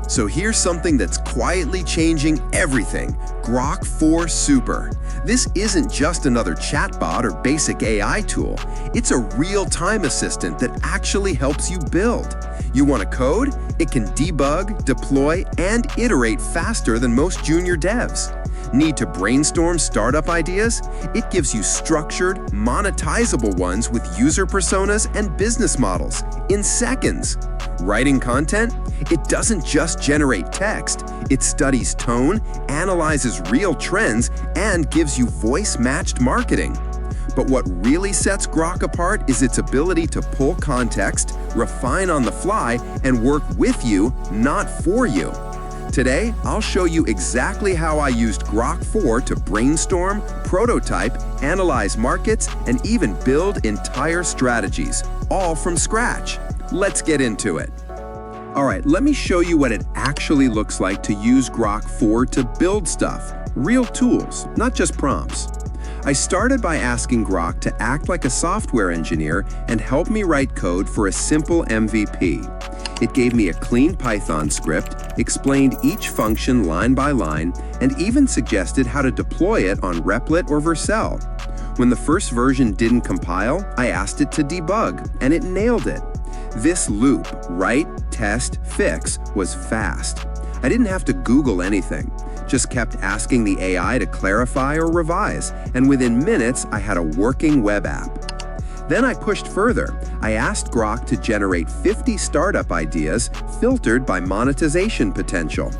So here's something that's quietly changing everything: Grok-4 Super. This isn't just another chatbot or basic AI tool. It's a real-time assistant that actually helps you build. You want to code? It can debug, deploy, and iterate faster than most junior devs. Need to brainstorm startup ideas? It gives you structured, monetizable ones with user personas and business models in seconds. Writing content? It doesn't just generate text. It studies tone, analyzes real trends, and gives you voice-matched marketing. But what really sets Grok apart is its ability to pull context, refine on the fly, and work with you, not for you. Today, I'll show you exactly how I used Grok-4 to brainstorm, prototype, analyze markets, and even build entire strategies, all from scratch. Let's get into it. All right, let me show you what it actually looks like to use Grok-4 to build stuff, real tools, not just prompts. I started by asking Grok to act like a software engineer and help me write code for a simple MVP. It gave me a clean Python script, explained each function line by line, and even suggested how to deploy it on Replit or Vercel. When the first version didn't compile, I asked it to debug, and it nailed it. This loop, write, test, fix, was fast. I didn't have to Google anything, just kept asking the AI to clarify or revise, and within minutes I had a working web app. Then I pushed further. I asked Grok to generate 50 startup ideas filtered by monetization potential.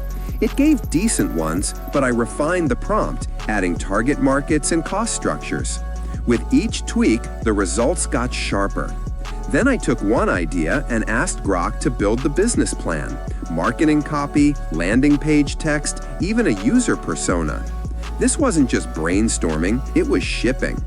It gave decent ones, but I refined the prompt, adding target markets and cost structures. With each tweak, the results got sharper. Then I took one idea and asked Grok to build the business plan, marketing copy, landing page text, even a user persona. This wasn't just brainstorming, it was shipping.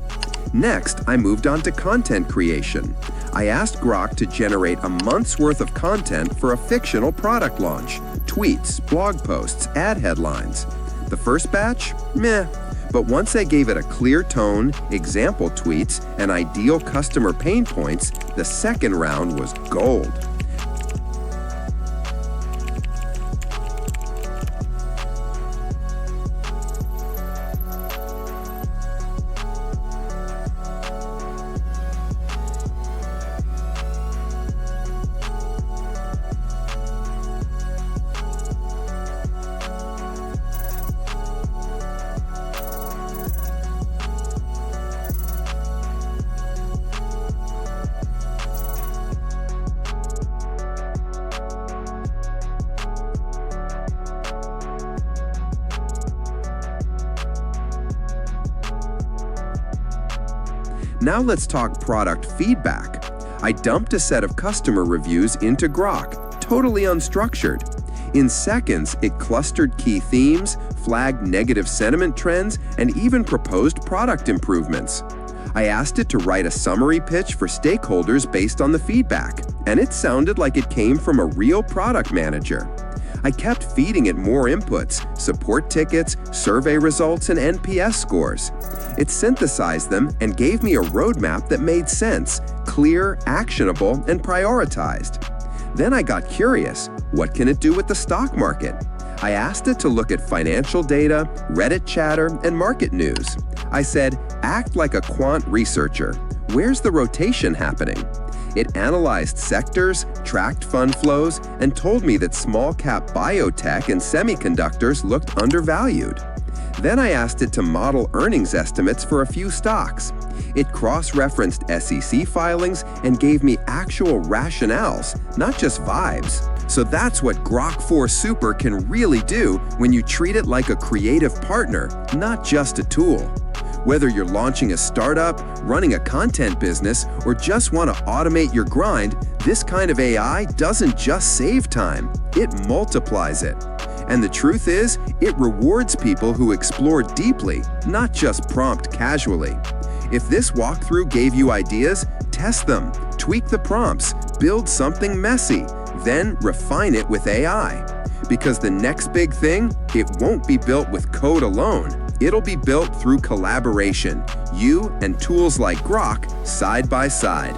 Next, I moved on to content creation. I asked Grok to generate a month's worth of content for a fictional product launch, tweets, blog posts, ad headlines. The first batch? Meh. But once I gave it a clear tone, example tweets, and ideal customer pain points, the second round was gold. Now let's talk product feedback. I dumped a set of customer reviews into Grok, totally unstructured. In seconds, it clustered key themes, flagged negative sentiment trends, and even proposed product improvements. I asked it to write a summary pitch for stakeholders based on the feedback, and it sounded like it came from a real product manager. I kept feeding it more inputs, support tickets, survey results, and NPS scores. It synthesized them and gave me a roadmap that made sense, clear, actionable, and prioritized. Then I got curious. What can it do with the stock market? I asked it to look at financial data, Reddit chatter, and market news. I said, act like a quant researcher. Where's the rotation happening? It analyzed sectors, tracked fund flows, and told me that small-cap biotech and semiconductors looked undervalued. Then I asked it to model earnings estimates for a few stocks. It cross-referenced SEC filings and gave me actual rationales, not just vibes. So that's what Grok-4 Super can really do when you treat it like a creative partner, not just a tool. Whether you're launching a startup, running a content business, or just want to automate your grind, this kind of AI doesn't just save time, it multiplies it. And the truth is, it rewards people who explore deeply, not just prompt casually. If this walkthrough gave you ideas, test them, tweak the prompts, build something messy, then refine it with AI. Because the next big thing, it won't be built with code alone. It'll be built through collaboration, you and tools like Grok side by side.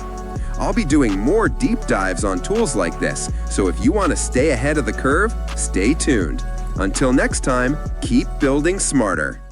I'll be doing more deep dives on tools like this, so if you want to stay ahead of the curve, stay tuned. Until next time, keep building smarter.